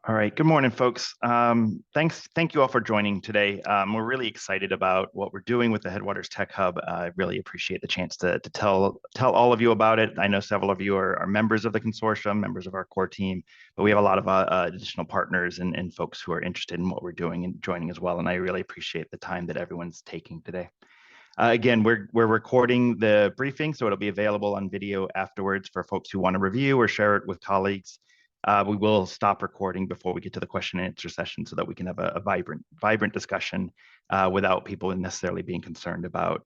All right. Good morning, folks. Thank you all for joining today. We're really excited about what we're doing with the Headwaters Tech Hub. I really appreciate the chance to tell all of you about it. I know several of you are members of the consortium, members of our core team, but we have a lot of additional partners and folks who are interested in what we're doing and joining as well. And I really appreciate the time that everyone's taking today. Again, we're recording the briefing, so it'll be available on video afterwards for folks who want to review or share it with colleagues. We will stop recording before we get to the question and answer session so that we can have a vibrant discussion without people necessarily being concerned about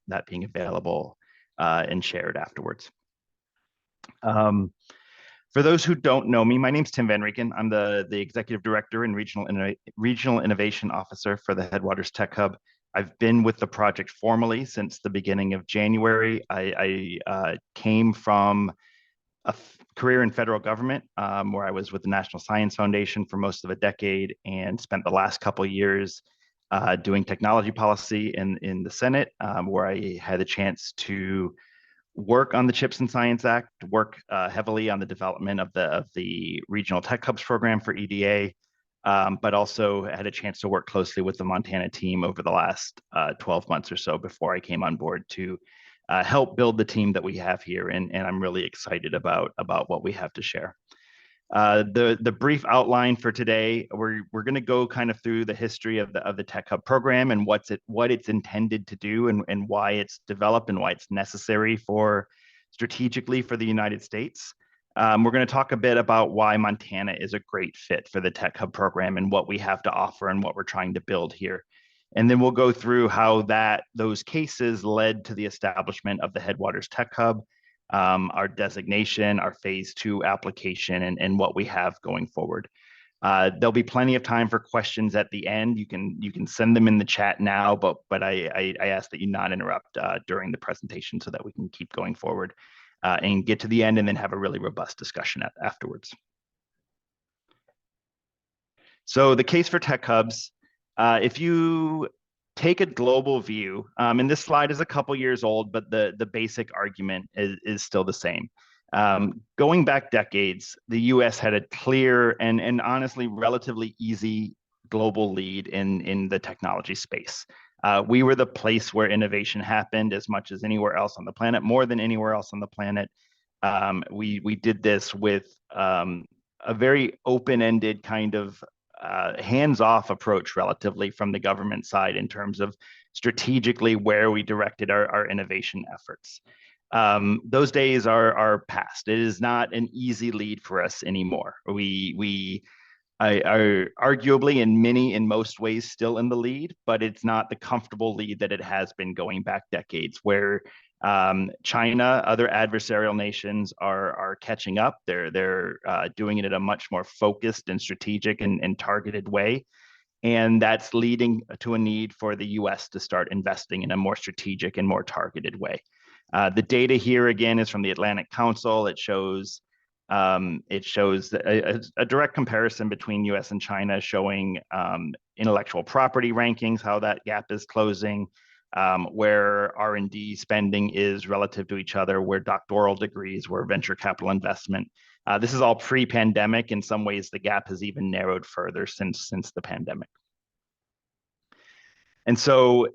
that being available and shared afterwards. For those who don't know me, my name's Tim VanReken. I'm the Executive Director and Regional Innovation Officer for the Headwaters Tech Hub. I've been with the project formally since the beginning of January. I came from a career in federal government where I was with the National Science Foundation for most of a decade and spent the last couple of years doing technology policy in the Senate, where I had a chance to work on the CHIPS and Science Act, work heavily on the development of the Regional Tech Hubs program for EDA, but also had a chance to work closely with the Montana team over the last 12 months or so before I came on board to help build the team that we have here. And I'm really excited about what we have to share. The brief outline for today, we're going to go kind of through the history of the Tech Hub program and what it's intended to do and why it's developed and why it's necessary strategically for the United States. We're going to talk a bit about why Montana is a great fit for the Tech Hub program and what we have to offer and what we're trying to build here. And then we'll go through how those cases led to the establishment of the Headwaters Tech Hub, our designation, our phase 2 application, and what we have going forward. There'll be plenty of time for questions at the end. You can send them in the chat now, but I ask that you not interrupt during the presentation so that we can keep going forward and get to the end and then have a really robust discussion afterwards. So the case for tech hubs, if you take a global view, and this slide is a couple years old, but the basic argument is still the same. Going back decades, the US had a clear and honestly relatively easy global lead in the technology space. We were the place where innovation happened as much as anywhere else on the planet, more than anywhere else on the planet. We did this with a very open-ended kind of hands-off approach relatively from the government side in terms of strategically where we directed our innovation efforts. Those days are past. It is not an easy lead for us anymore. We are arguably in most ways still in the lead, but it's not the comfortable lead that it has been going back decades where China, other adversarial nations are catching up. They're doing it in a much more focused and strategic and targeted way. And that's leading to a need for the US to start investing in a more strategic and more targeted way. The data here again is from the Atlantic Council. It shows a direct comparison between US and China showing intellectual property rankings, how that gap is closing, where R&D spending is relative to each other, where doctoral degrees, where venture capital investment. This is all pre-pandemic. In some ways, the gap has even narrowed further since the pandemic. And so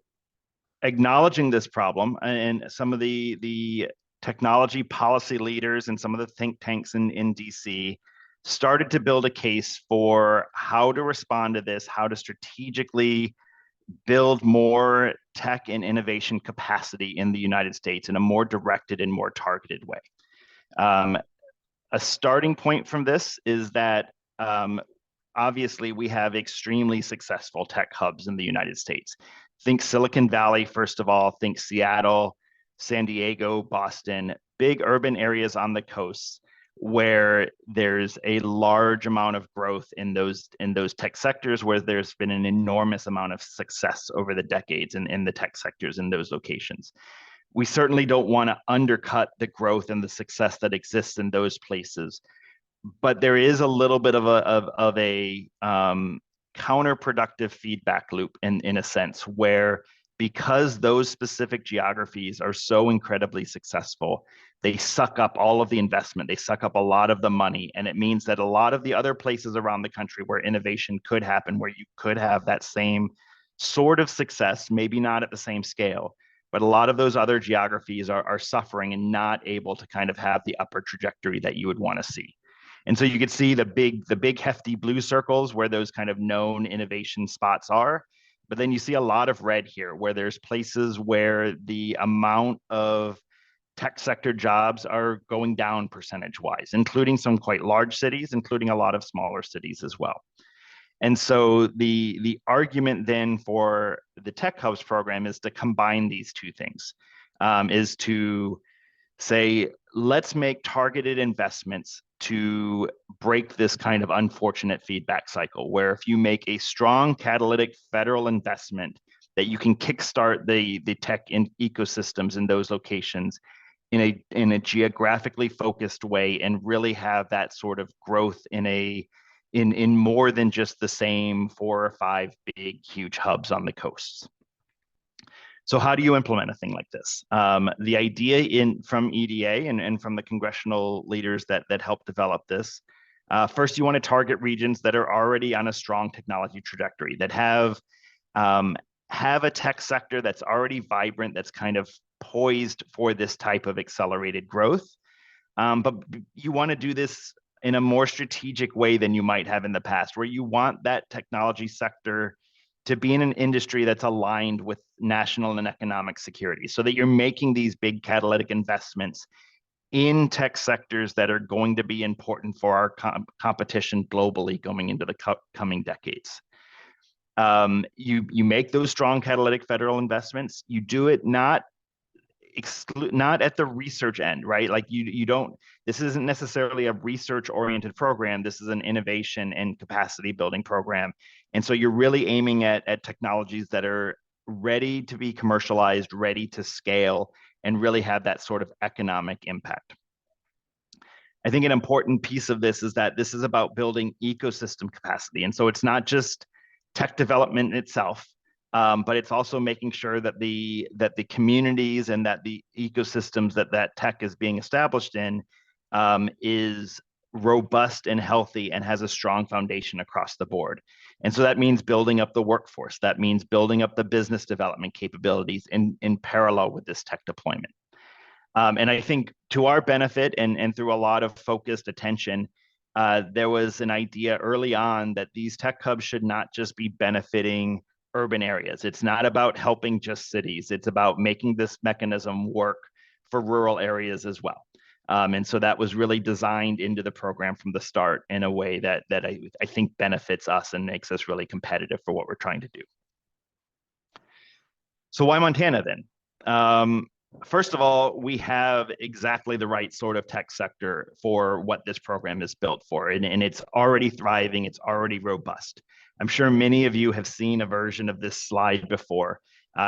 acknowledging this problem and some of the technology policy leaders and some of the think tanks in DC started to build a case for how to respond to this, how to strategically build more tech and innovation capacity in the United States in a more directed and more targeted way. A starting point from this is that obviously we have extremely successful tech hubs in the United States. Think Silicon Valley, first of all, think Seattle, San Diego, Boston, big urban areas on the coast where there's a large amount of growth in those tech sectors, where there's been an enormous amount of success over the decades in the tech sectors in those locations. We certainly don't want to undercut the growth and the success that exists in those places, but there is a little bit of a counterproductive feedback loop in a sense, where because those specific geographies are so incredibly successful, they suck up all of the investment, they suck up a lot of the money. And it means that a lot of the other places around the country where innovation could happen, where you could have that same sort of success, maybe not at the same scale, but a lot of those other geographies are suffering and not able to kind of have the upward trajectory that you would want to see. And so you could see the big hefty blue circles where those kind of known innovation spots are. But then you see a lot of red here where there's places where the amount of tech sector jobs are going down percentage wise, including some quite large cities, including a lot of smaller cities as well. And so the argument then for the Tech Hubs program is to combine these two things, is to say, let's make targeted investments to break this kind of unfortunate feedback cycle, where if you make a strong catalytic federal investment, that you can kickstart the tech ecosystems in those locations in a geographically focused way and really have that sort of growth in more than just the same 4 or 5 big huge hubs on the coasts. So how do you implement a thing like this? The idea from EDA and from the congressional leaders that helped develop this, first you want to target regions that are already on a strong technology trajectory, that have a tech sector that's already vibrant, that's kind of poised for this type of accelerated growth. But you want to do this in a more strategic way than you might have in the past, where you want that technology sector to be in an industry that's aligned with national and economic security, so that you're making these big catalytic investments in tech sectors that are going to be important for our competition globally going into the coming decades. You make those strong catalytic federal investments. You do it not at the research end, right? Like you don't, this isn't necessarily a research oriented program. This is an innovation and capacity building program. And so you're really aiming at technologies that are ready to be commercialized, ready to scale, and really have that sort of economic impact. I think an important piece of this is that this is about building ecosystem capacity. And so it's not just tech development itself, but it's also making sure that the communities and that the ecosystems that tech is being established in is robust and healthy and has a strong foundation across the board. And so that means building up the workforce. That means building up the business development capabilities in parallel with this tech deployment. And I think to our benefit and through a lot of focused attention, there was an idea early on that these tech hubs should not just be benefiting urban areas. It's not about helping just cities. It's about making this mechanism work for rural areas as well. And so that was really designed into the program from the start in a way that I think benefits us and makes us really competitive for what we're trying to do. So why Montana then? First of all, we have exactly the right sort of tech sector for what this program is built for, and it's already thriving, it's already robust. I'm sure many of you have seen a version of this slide before.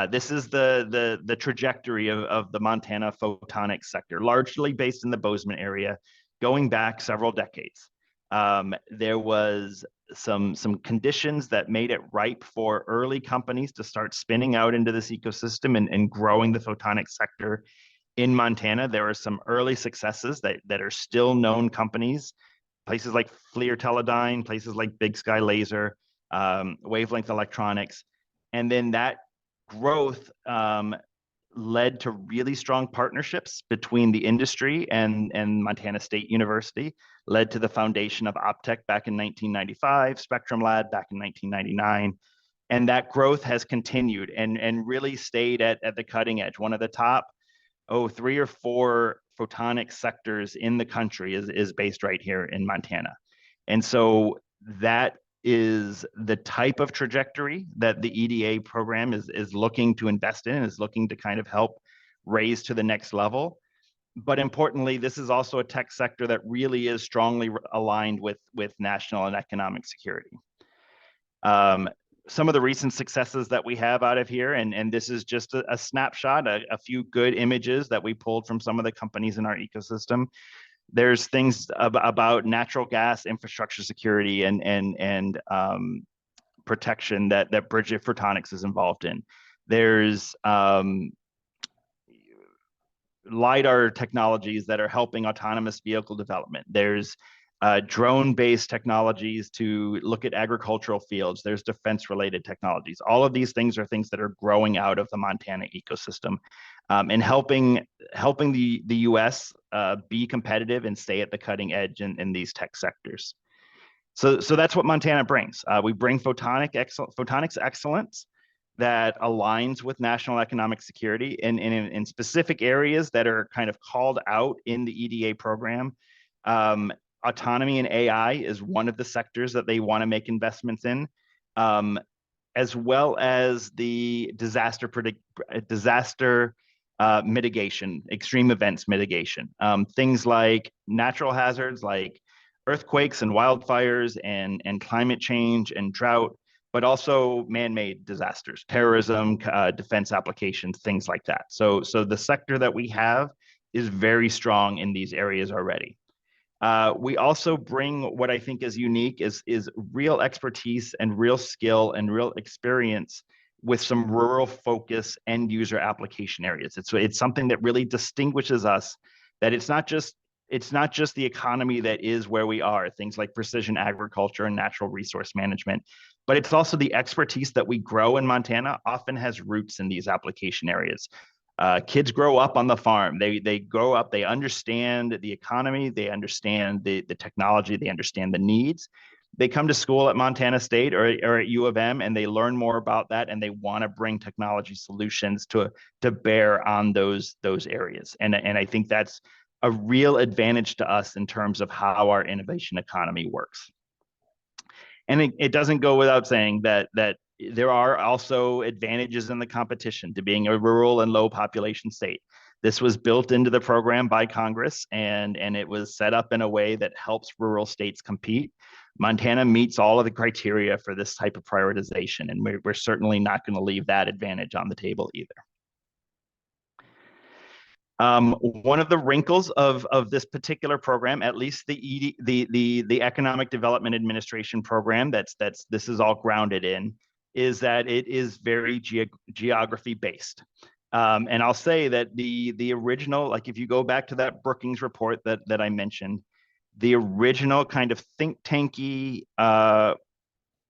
This is the trajectory of the Montana photonics sector, largely based in the Bozeman area, going back several decades. There was some conditions that made it ripe for early companies to start spinning out into this ecosystem and growing the photonics sector in Montana. There are some early successes that are still known companies, places like FLIR Teledyne, places like Big Sky Laser, Wavelength Electronics. And then that growth led to really strong partnerships between the industry and Montana State University, led to the foundation of Optech back in 1995, Spectrum Lab back in 1999. And that growth has continued and really stayed at the cutting edge. One of the top, 3 or 4 photonic sectors in the country is based right here in Montana. And so that is the type of trajectory that the EDA program is looking to invest in, is looking to kind of help raise to the next level. But importantly, this is also a tech sector that really is strongly aligned with national and economic security. Some of the recent successes that we have out of here, and this is just a snapshot, a few good images that we pulled from some of the companies in our ecosystem. There's things about natural gas infrastructure security and protection that Bridget Photonics is involved in. There's LiDAR technologies that are helping autonomous vehicle development. There's drone-based technologies to look at agricultural fields. There's defense-related technologies. All of these things are things that are growing out of the Montana ecosystem, and helping the U.S. Be competitive and stay at the cutting edge in these tech sectors. So that's what Montana brings. We bring photonics excellence that aligns with national economic security in specific areas that are kind of called out in the EDA program. Autonomy and AI is one of the sectors that they want to make investments in, as well as the disaster mitigation, extreme events mitigation. Things like natural hazards like earthquakes and wildfires and climate change and drought, but also man-made disasters, terrorism, defense applications, things like that. So the sector that we have is very strong in these areas already. We also bring what I think is unique is real expertise and real skill and real experience with some rural focus end user application areas. It's something that really distinguishes us, that it's not just the economy that is where we are, things like precision agriculture and natural resource management, but it's also the expertise that we grow in Montana often has roots in these application areas. Kids grow up on the farm. They grow up, they understand the economy, they understand the technology, they understand the needs. They come to school at Montana State or at U of M, and they learn more about that, and they want to bring technology solutions to bear on those areas. And I think that's a real advantage to us in terms of how our innovation economy works. And it doesn't go without saying that there are also advantages in the competition to being a rural and low population state. This was built into the program by Congress, and it was set up in a way that helps rural states compete. Montana meets all of the criteria for this type of prioritization, and we're certainly not going to leave that advantage on the table either. One of the wrinkles of this particular program, at least the Economic Development Administration program this is all grounded in, is that it is very geography based. And I'll say that the original, like if you go back to that Brookings report that I mentioned, the original kind of think tanky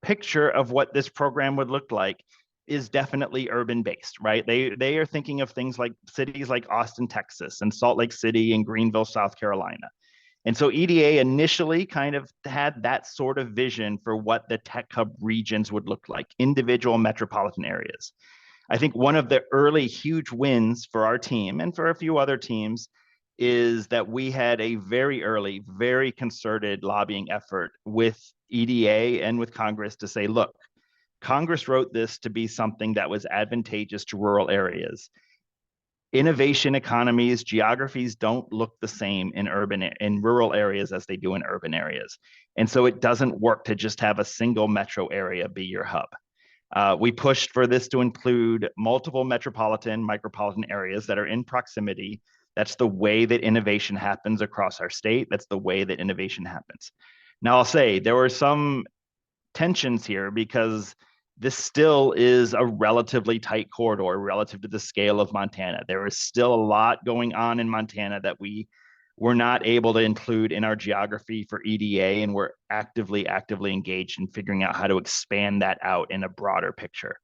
picture of what this program would look like is definitely urban based, right? They are thinking of things like cities like Austin, Texas, and Salt Lake City and Greenville, South Carolina. And so EDA initially kind of had that sort of vision for what the tech hub regions would look like, individual metropolitan areas. I think one of the early huge wins for our team and for a few other teams is that we had a very early, very concerted lobbying effort with EDA and with Congress to say, look, Congress wrote this to be something that was advantageous to rural areas. Innovation economies, geographies don't look the same in rural areas as they do in urban areas. And so it doesn't work to just have a single metro area be your hub. We pushed for this to include multiple metropolitan, micropolitan areas that are in proximity. That's the way that innovation happens across our state. That's the way that innovation happens. Now, I'll say there were some tensions here because this still is a relatively tight corridor relative to the scale of Montana. There is still a lot going on in Montana that we were not able to include in our geography for EDA, and we're actively engaged in figuring out how to expand that out in a broader picture.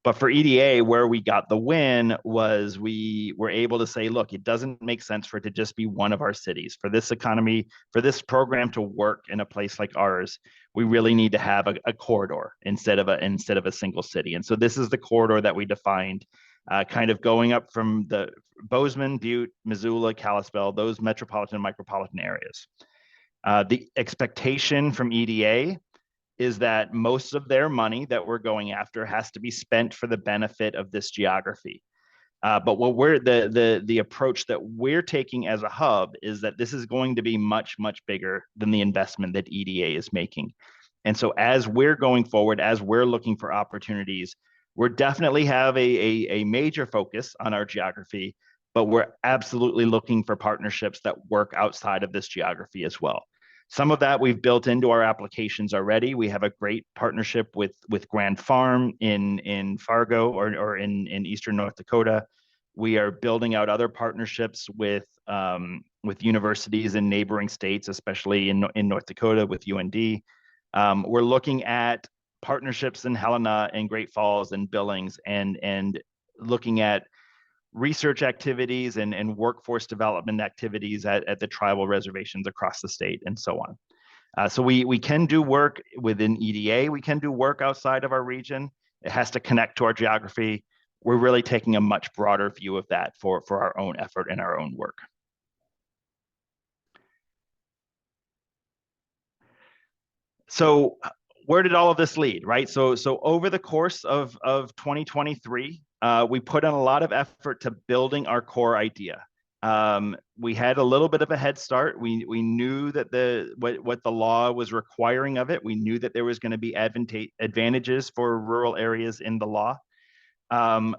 But for EDA, where we got the win was we were able to say, look, it doesn't make sense for it to just be one of our cities. For this economy, for this program to work in a place like ours, we really need to have a corridor instead of a single city. And so this is the corridor that we defined, kind of going up from the Bozeman, Butte, Missoula, Kalispell, those metropolitan and micropolitan areas. The expectation from EDA is that most of their money that we're going after has to be spent for the benefit of this geography. But what the approach that we're taking as a hub is that this is going to be much bigger than the investment that EDA is making. And so as we're going forward, as we're looking for opportunities, we're definitely have a major focus on our geography, but we're absolutely looking for partnerships that work outside of this geography as well. Some of that we've built into our applications already. We have a great partnership with Grand Farm in Fargo or in Eastern North Dakota. We are building out other partnerships with universities in neighboring states, especially in North Dakota with UND. We're looking at partnerships in Helena and Great Falls and Billings and looking at research activities and workforce development activities at the tribal reservations across the state and so on. So we can do work within EDA. We can do work outside of our region. It has to connect to our geography. We're really taking a much broader view of that for our own effort and our own work. So where did all of this lead, right? So over the course of 2023, we put in a lot of effort to building our core idea. We had a little bit of a head start. We knew that what the law was requiring of it. We knew that there was going to be advantages for rural areas in the law.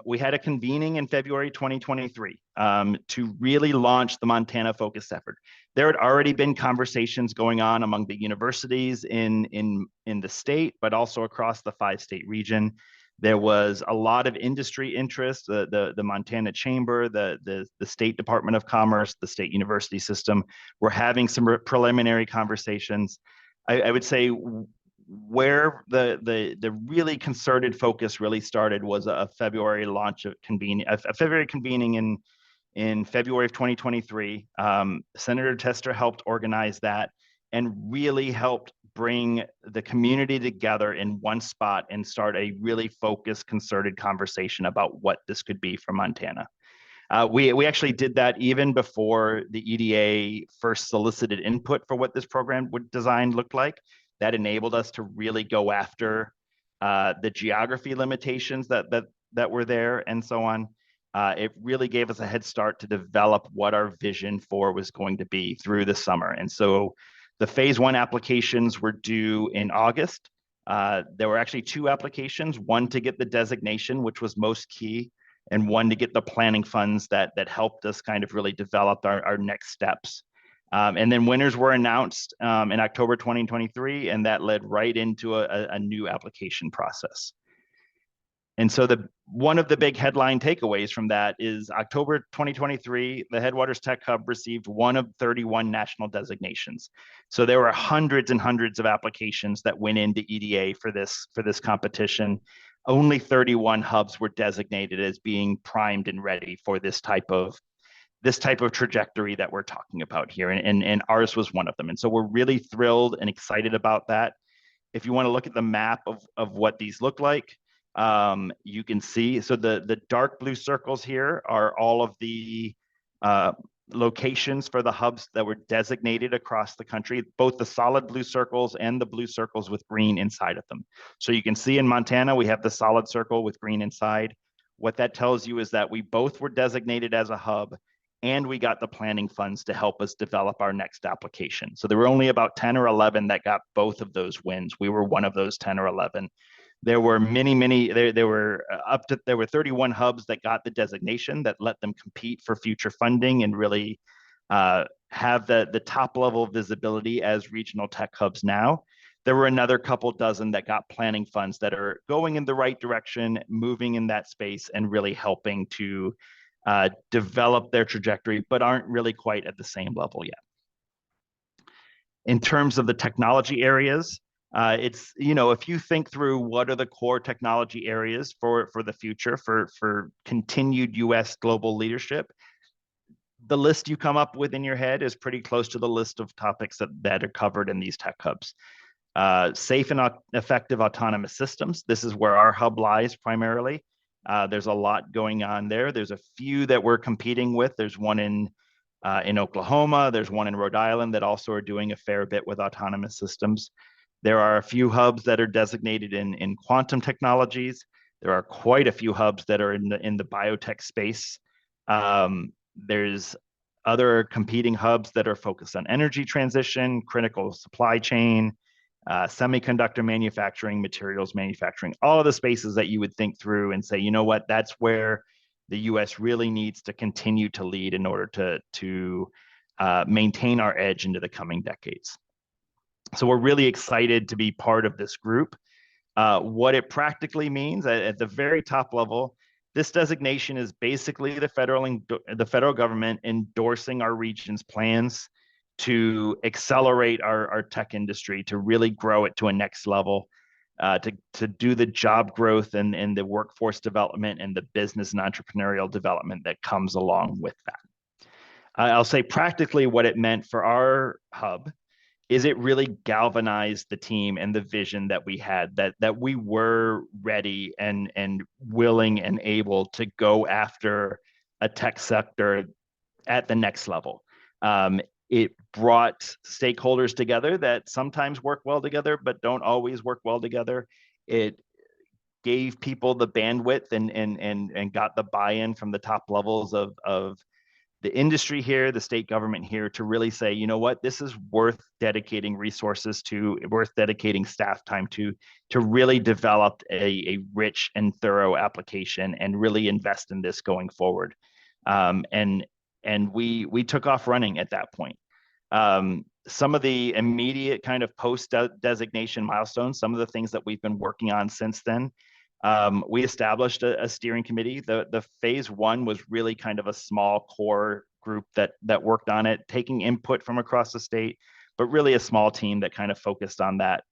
We had a convening in February 2023 to really launch the Montana Focus effort. There had already been conversations going on among the universities in the state, but also across the 5-state region. There was a lot of industry interest. The Montana Chamber, the State Department of Commerce, the state university system were having some preliminary conversations. I would say where the really concerted focus really started was a February launch of a February convening in February of 2023. Senator Tester helped organize that and really helped bring the community together in one spot and start a really focused, concerted conversation about what this could be for Montana. We actually did that even before the EDA first solicited input for what this program would design look like. That enabled us to really go after the geography limitations that were there and so on. It really gave us a head start to develop what our vision for was going to be through the summer. And so the phase 1 applications were due in August. There were actually 2 applications, one to get the designation, which was most key, and one to get the planning funds that helped us kind of really develop our next steps. And then winners were announced in October 2023, and that led right into a new application process. And so one of the big headline takeaways from that is October 2023, the Headwaters Tech Hub received one of 31 national designations. So there were hundreds and hundreds of applications that went into EDA for this competition. Only 31 hubs were designated as being primed and ready for this type of trajectory that we're talking about here. And ours was one of them. And so we're really thrilled and excited about that. If you want to look at the map of what these look like, you can see, so the dark blue circles here are all of the locations for the hubs that were designated across the country, both the solid blue circles and the blue circles with green inside of them. So you can see in Montana, we have the solid circle with green inside. What that tells you is that we both were designated as a hub, and we got the planning funds to help us develop our next application. So there were only about 10 or 11 that got both of those wins. We were one of those 10 or 11. There were there were 31 hubs that got the designation that let them compete for future funding and really have the top level visibility as regional tech hubs now. There were another couple dozen that got planning funds that are going in the right direction, moving in that space, and really helping to develop their trajectory, but aren't really quite at the same level yet. In terms of the technology areas, it's, if you think through what are the core technology areas for the future, for continued US global leadership, the list you come up with in your head is pretty close to the list of topics that are covered in these tech hubs. Safe and effective autonomous systems. This is where our hub lies primarily. There's a lot going on there. There's a few that we're competing with. There's one in Oklahoma. There's one in Rhode Island that also are doing a fair bit with autonomous systems. There are a few hubs that are designated in quantum technologies. There are quite a few hubs that are in the biotech space. There's other competing hubs that are focused on energy transition, critical supply chain, semiconductor manufacturing, materials manufacturing, all of the spaces that you would think through and say, you know what, that's where the US really needs to continue to lead in order to maintain our edge into the coming decades. So we're really excited to be part of this group. What it practically means at the very top level, this designation is basically the federal government endorsing our region's plans to accelerate our tech industry, to really grow it to a next level, to do the job growth and the workforce development and the business and entrepreneurial development that comes along with that. I'll say practically what it meant for our hub is it really galvanized the team and the vision that we had, that we were ready and willing and able to go after a tech sector at the next level. It brought stakeholders together that sometimes work well together, but don't always work well together. It gave people the bandwidth and got the buy-in from the top levels of the industry here, the state government here, to really say, you know what, this is worth dedicating resources to, worth dedicating staff time to really develop a rich and thorough application and really invest in this going forward. And we took off running at that point. Some of the immediate kind of post designation milestones, some of the things that we've been working on since then. We established a steering committee. The phase one was really kind of a small core group that worked on it, taking input from across the state, but really a small team that kind of focused on that.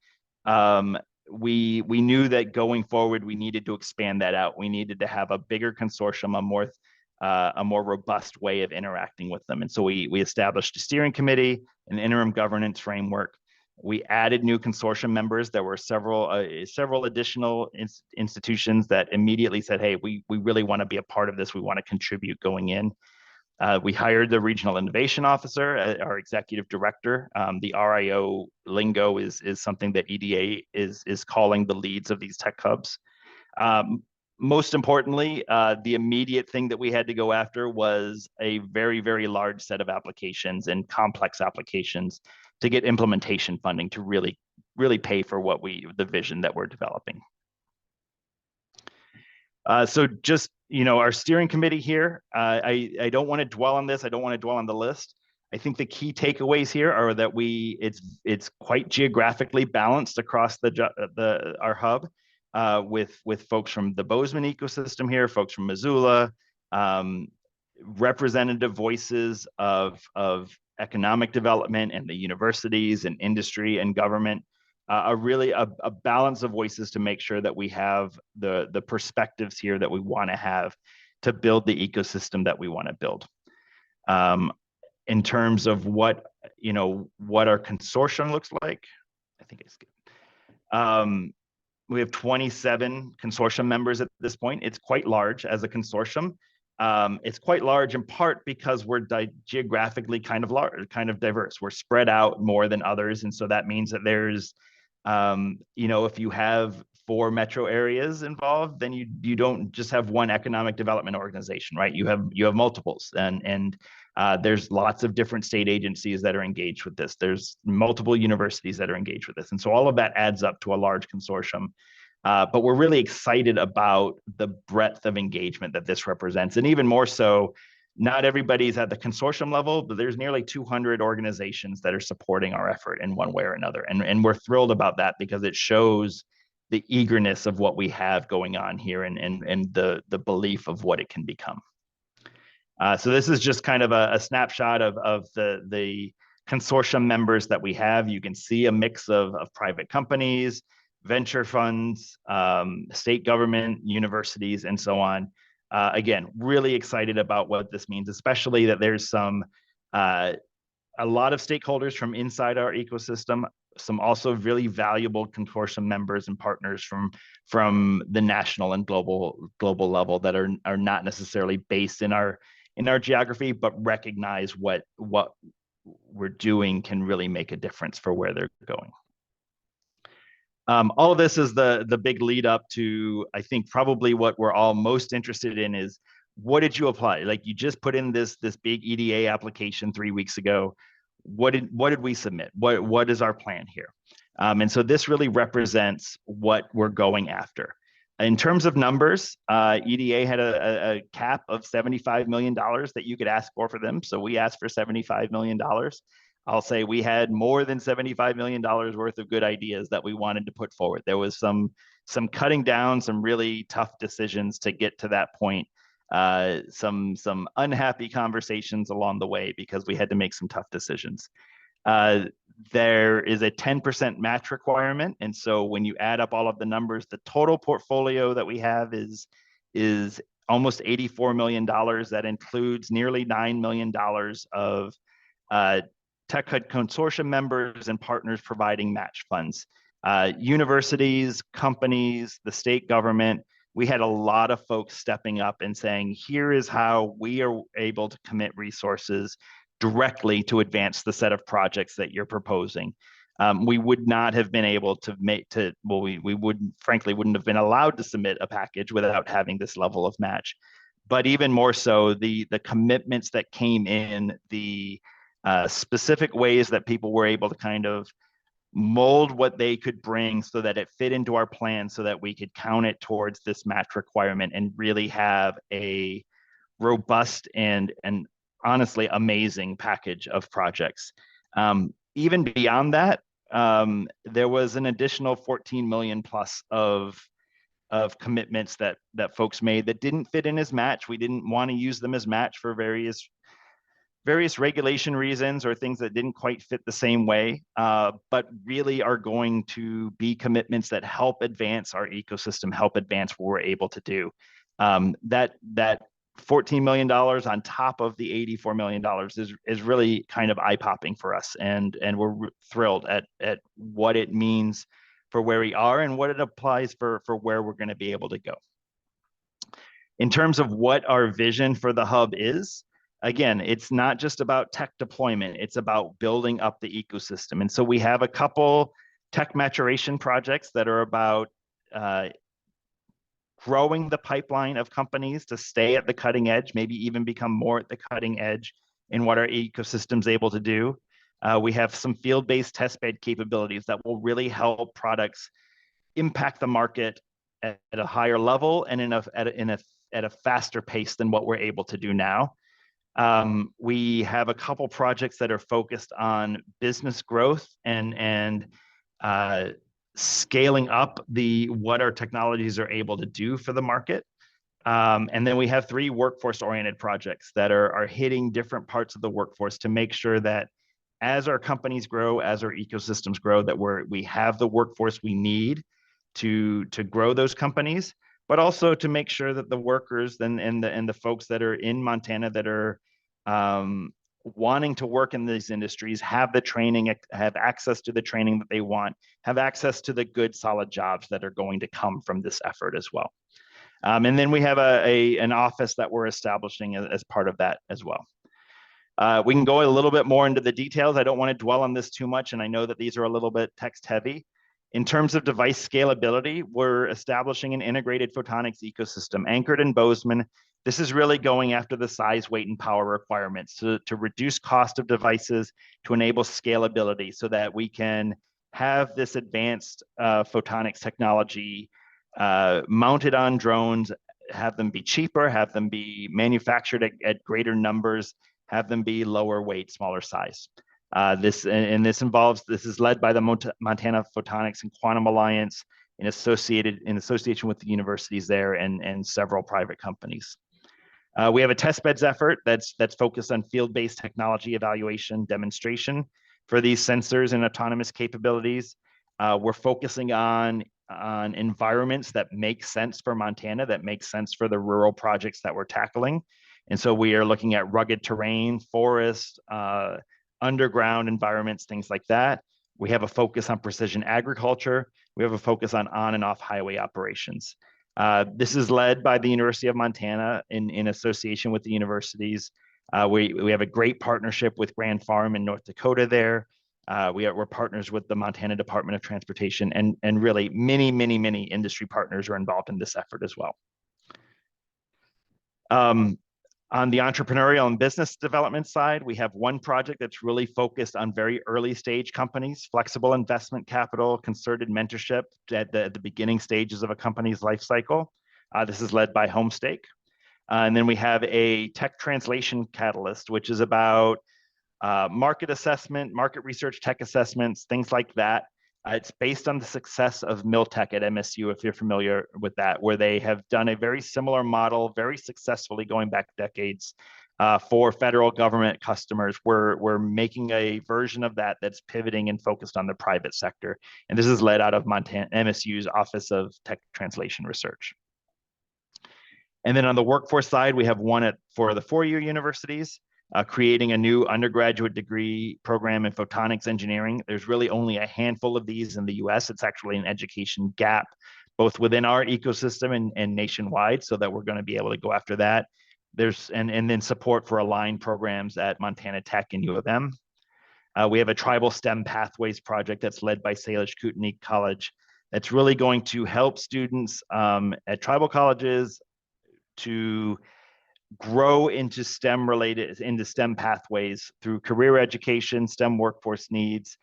We knew that going forward, we needed to expand that out. We needed to have a bigger consortium, a more robust way of interacting with them. And so we established a steering committee, an interim governance framework. We added new consortium members. There were several additional institutions that immediately said, hey, we really want to be a part of this. We want to contribute going in. We hired the regional innovation officer, our executive director. The RIO lingo is something that EDA is calling the leads of these tech hubs. Most importantly, the immediate thing that we had to go after was a very, very large set of applications and complex applications to get implementation funding to really, really pay for the vision that we're developing. So just, our steering committee here, I don't want to dwell on this. I don't want to dwell on the list. I think the key takeaways here are that it's quite geographically balanced across our hub, with folks from the Bozeman ecosystem here, folks from Missoula, representative voices of economic development and the universities and industry and government, really a balance of voices to make sure that we have the perspectives here that we want to have to build the ecosystem that we want to build. In terms of what our consortium looks like, I think I skipped. We have 27 consortium members at this point. It's quite large as a consortium. It's quite large in part because we're geographically kind of diverse. We're spread out more than others, and so that means that there's, if you have 4 metro areas involved, then you don't just have one economic development organization, right? You have multiples, and there's lots of different state agencies that are engaged with this. There's multiple universities that are engaged with this, and so all of that adds up to a large consortium. But we're really excited about the breadth of engagement that this represents. And even more so, not everybody's at the consortium level, but there's nearly 200 organizations that are supporting our effort in one way or another. And we're thrilled about that because it shows the eagerness of what we have going on here and the belief of what it can become. So this is just kind of a snapshot of the consortium members that we have. You can see a mix of private companies, venture funds, state government, universities, and so on. Again, really excited about what this means, especially that there's a lot of stakeholders from inside our ecosystem, some also really valuable consortium members and partners from the national and global level that are not necessarily based in our geography, but recognize what we're doing can really make a difference for where they're going. All of this is the big lead up to, I think, probably what we're all most interested in is, what did you apply? Like, you just put in this big EDA application 3 weeks ago. What did we submit? What is our plan here? And so this really represents what we're going after. In terms of numbers, EDA had a cap of $75 million that you could ask for them. So we asked for $75 million. I'll say we had more than $75 million worth of good ideas that we wanted to put forward. There was some cutting down, some really tough decisions to get to that point. Some unhappy conversations along the way because we had to make some tough decisions. Uh, there is a 10% match requirement, and so when you add up all of the numbers, the total portfolio that we have is almost $84 million. That includes nearly $9 million of uh, Tech HUD consortium members and partners providing match funds. Universities, companies, the state government, we had a lot of folks stepping up and saying, here is how we are able to commit resources directly to advance the set of projects that you're proposing. We would not have been able to we would frankly wouldn't have been allowed to submit a package without having this level of match. But even more so, the commitments that came in, the specific ways that people were able to kind of mold what they could bring so that it fit into our plan so that we could count it towards this match requirement and really have a robust and honestly amazing package of projects. Even beyond that, there was an additional 14 million plus of commitments that folks made that didn't fit in as match. We didn't want to use them as match for various regulation reasons or things that didn't quite fit the same way, but really are going to be commitments that help advance our ecosystem, help advance what we're able to do. That $14 million on top of the $84 million is really kind of eye-popping for us. And we're thrilled at what it means for where we are and what it applies for where we're going to be able to go. In terms of what our vision for the hub is, again, it's not just about tech deployment, it's about building up the ecosystem. And so we have a couple tech maturation projects that are about growing the pipeline of companies to stay at the cutting edge, maybe even become more at the cutting edge in what our ecosystem's able to do. We have some field-based testbed capabilities that will really help products impact the market at a higher level and at a faster pace than what we're able to do now. We have a couple projects that are focused on business growth and scaling up what our technologies are able to do for the market. And then we have 3 workforce-oriented projects that are hitting different parts of the workforce to make sure that as our companies grow, as our ecosystems grow, that we have the workforce we need to grow those companies, but also to make sure that the workers and the folks that are in Montana that are wanting to work in these industries have the training, have access to the training that they want, have access to the good, solid jobs that are going to come from this effort as well. And then we have an office that we're establishing as part of that as well. We can go a little bit more into the details. I don't want to dwell on this too much, and I know that these are a little bit text heavy. In terms of device scalability, we're establishing an integrated photonics ecosystem anchored in Bozeman. This is really going after the size, weight, and power requirements to reduce cost of devices, to enable scalability so that we can have this advanced photonics technology mounted on drones, have them be cheaper, have them be manufactured at greater numbers, have them be lower weight, smaller size. This is led by the Montana Photonics and Quantum Alliance in association with the universities there and several private companies. We have a test beds effort that's focused on field-based technology evaluation demonstration for these sensors and autonomous capabilities. We're focusing on environments that make sense for Montana, that make sense for the rural projects that we're tackling. And so we are looking at rugged terrain, forest, underground environments, things like that. We have a focus on precision agriculture. We have a focus on and off highway operations. This is led by the University of Montana in association with the universities. We have a great partnership with Grand Farm in North Dakota there. We're partners with the Montana Department of Transportation, and really many industry partners are involved in this effort as well. On the entrepreneurial and business development side, we have one project that's really focused on very early stage companies, flexible investment capital, concerted mentorship at the beginning stages of a company's life cycle. This is led by Homestake. And then we have a tech translation catalyst, which is about market assessment, market research, tech assessments, things like that. It's based on the success of Miltech at MSU, if you're familiar with that, where they have done a very similar model, very successfully going back decades for federal government customers. We're making a version of that that's pivoting and focused on the private sector. And this is led out of Montana, MSU's Office of Tech Translation Research. And then on the workforce side, we have one for the four-year universities, creating a new undergraduate degree program in photonics engineering. There's really only a handful of these in the US. It's actually an education gap, both within our ecosystem and nationwide, so that we're going to be able to go after that. And then support for aligned programs at Montana Tech and U of M. We have a tribal STEM pathways project that's led by Salish Kootenai College that's really going to help students at tribal colleges to grow into STEM pathways through career education, STEM workforce needs.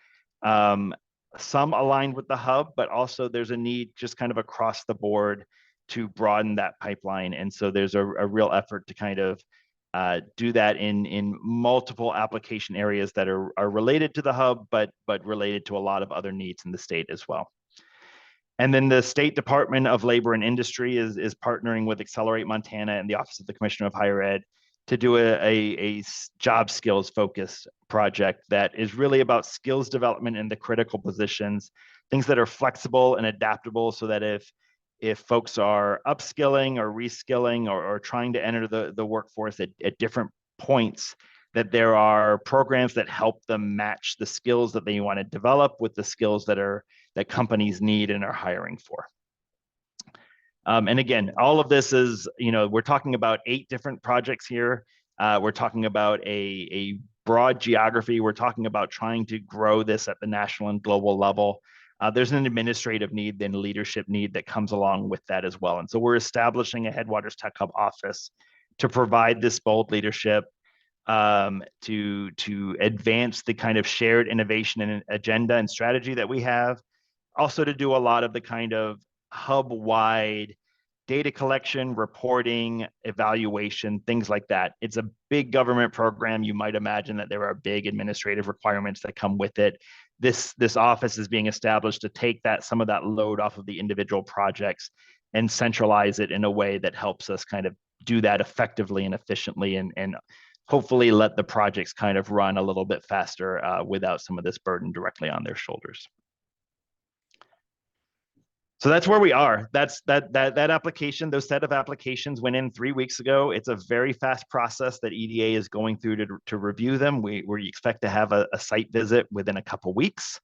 Some aligned with the hub, but also there's a need just kind of across the board to broaden that pipeline. And so there's a real effort to kind of do that in multiple application areas that are related to the hub, but related to a lot of other needs in the state as well. And then the State Department of Labor and Industry is partnering with Accelerate Montana and the Office of the Commissioner of Higher Ed to do a job skills focused project that is really about skills development in the critical positions, things that are flexible and adaptable, so that if folks are upskilling or reskilling or trying to enter the workforce at different points, that there are programs that help them match the skills that they want to develop with the skills that companies need and are hiring for. And again, all of this is, we're talking about 8 different projects here. We're talking about a broad geography. We're talking about trying to grow this at the national and global level. There's an administrative need and leadership need that comes along with that as well. And so we're establishing a Headwaters Tech Hub office to provide this bold leadership, to advance the kind of shared innovation and agenda and strategy that we have. Also to do a lot of the kind of hub-wide data collection, reporting, evaluation, things like that. It's a big government program. You might imagine that there are big administrative requirements that come with it. This office is being established to take some of that load off of the individual projects and centralize it in a way that helps us kind of do that effectively and efficiently, and hopefully let the projects kind of run a little bit faster without some of this burden directly on their shoulders. So that's where we are. That application, those set of applications went in 3 weeks ago. It's a very fast process that EDA is going through to review them. We expect to have a site visit within a couple weeks.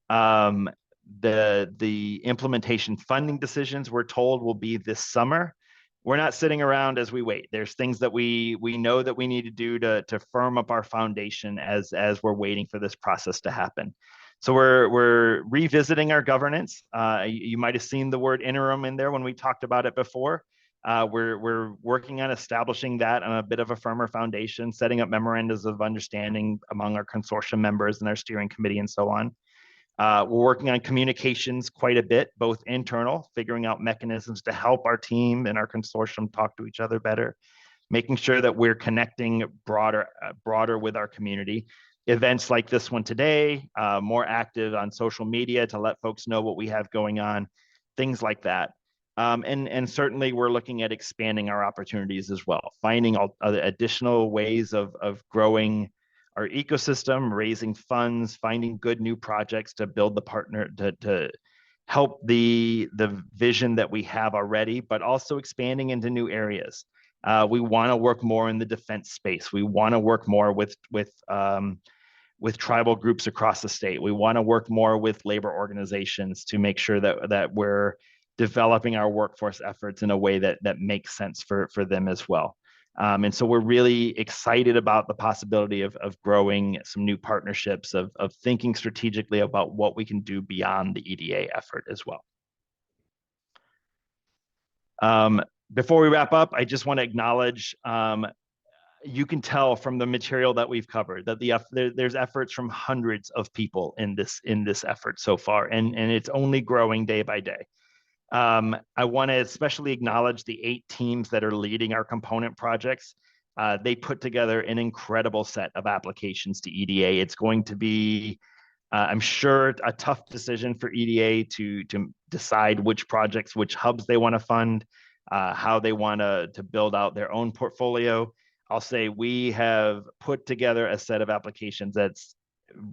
The implementation funding decisions, we're told, will be this summer. We're not sitting around as we wait. There's things that we know that we need to do to firm up our foundation as we're waiting for this process to happen. So we're revisiting our governance. You might have seen the word interim in there when we talked about it before. We're working on establishing that on a bit of a firmer foundation, setting up memorandums of understanding among our consortium members and our steering committee and so on. We're working on communications quite a bit, both internal, figuring out mechanisms to help our team and our consortium talk to each other better, making sure that we're connecting broader with our community. Events like this one today, more active on social media to let folks know what we have going on, things like that. And certainly we're looking at expanding our opportunities as well, finding additional ways of growing our ecosystem, raising funds, finding good new projects to build the partner to help the vision that we have already, but also expanding into new areas. We want to work more in the defense space. We want to work more with tribal groups across the state. We want to work more with labor organizations to make sure that we're developing our workforce efforts in a way that makes sense for them as well. And so we're really excited about the possibility of growing some new partnerships, of thinking strategically about what we can do beyond the EDA effort as well. Before we wrap up, I just want to acknowledge, you can tell from the material that we've covered that there's efforts from hundreds of people in this effort so far, and it's only growing day by day. I want to especially acknowledge the 8 teams that are leading our component projects. They put together an incredible set of applications to EDA. It's going to be, I'm sure, a tough decision for EDA to decide which projects, which hubs they want to fund, how they want to build out their own portfolio. I'll say we have put together a set of applications that's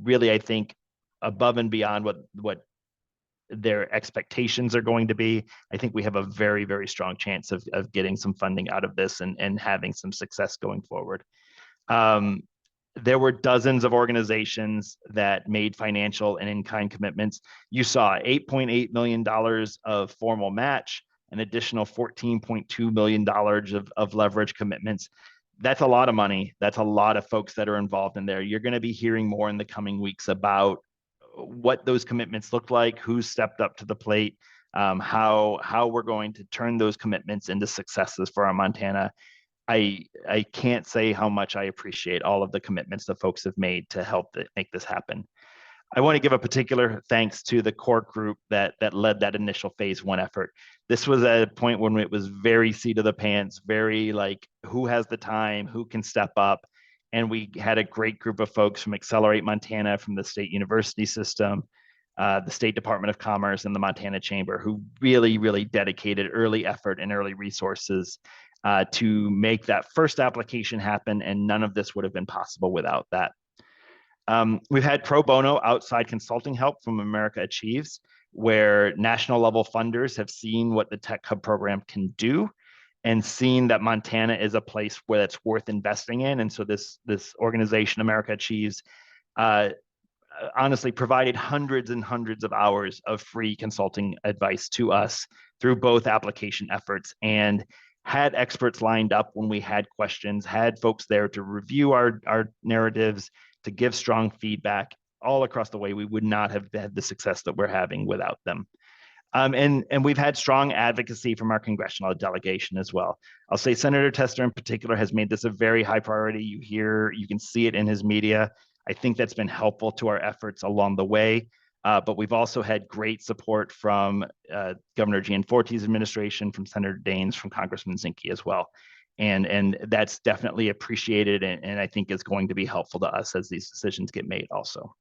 really, I think, above and beyond what their expectations are going to be. I think we have a very, very strong chance of getting some funding out of this and having some success going forward. There were dozens of organizations that made financial and in-kind commitments. You saw $8.8 million of formal match, an additional $14.2 million of leverage commitments. That's a lot of money. That's a lot of folks that are involved in there. You're going to be hearing more in the coming weeks about what those commitments look like, who stepped up to the plate, how we're going to turn those commitments into successes for our Montana. I can't say how much I appreciate all of the commitments that folks have made to help make this happen. I want to give a particular thanks to the core group that led that initial phase one effort. This was a point when it was very seat of the pants, very like who has the time, who can step up. And we had a great group of folks from Accelerate Montana, from the state university system, the State Department of Commerce, and the Montana Chamber, who really, really dedicated early effort and early resources to make that first application happen. And none of this would have been possible without that. We've had pro bono outside consulting help from America Achieves, where national level funders have seen what the Tech Hub program can do and seen that Montana is a place where it's worth investing in. And so this organization, America Achieves, honestly provided hundreds and hundreds of hours of free consulting advice to us through both application efforts, and had experts lined up when we had questions, had folks there to review our narratives, to give strong feedback all across the way. We would not have had the success that we're having without them. And we've had strong advocacy from our congressional delegation as well. I'll say Senator Tester in particular has made this a very high priority. You can see it in his media. I think that's been helpful to our efforts along the way. But we've also had great support from Governor Gianforte's administration, from Senator Daines, from Congressman Zinke as well. And that's definitely appreciated, and I think is going to be helpful to us as these decisions get made also.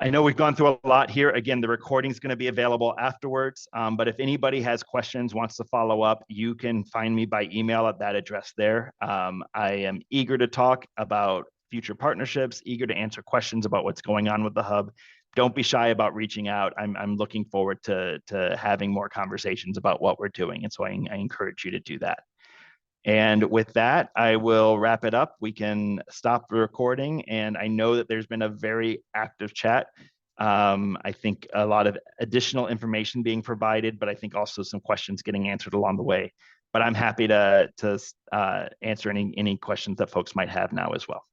I know we've gone through a lot here. Again, the recording is going to be available afterwards, but if anybody has questions, wants to follow up, you can find me by email at that address there. I am eager to talk about future partnerships, eager to answer questions about what's going on with the hub. Don't be shy about reaching out. I'm looking forward to having more conversations about what we're doing, and so I encourage you to do that. And with that, I will wrap it up. We can stop the recording. And I know that there's been a very active chat. I think a lot of additional information being provided, but I think also some questions getting answered along the way. But I'm happy to answer any questions that folks might have now as well.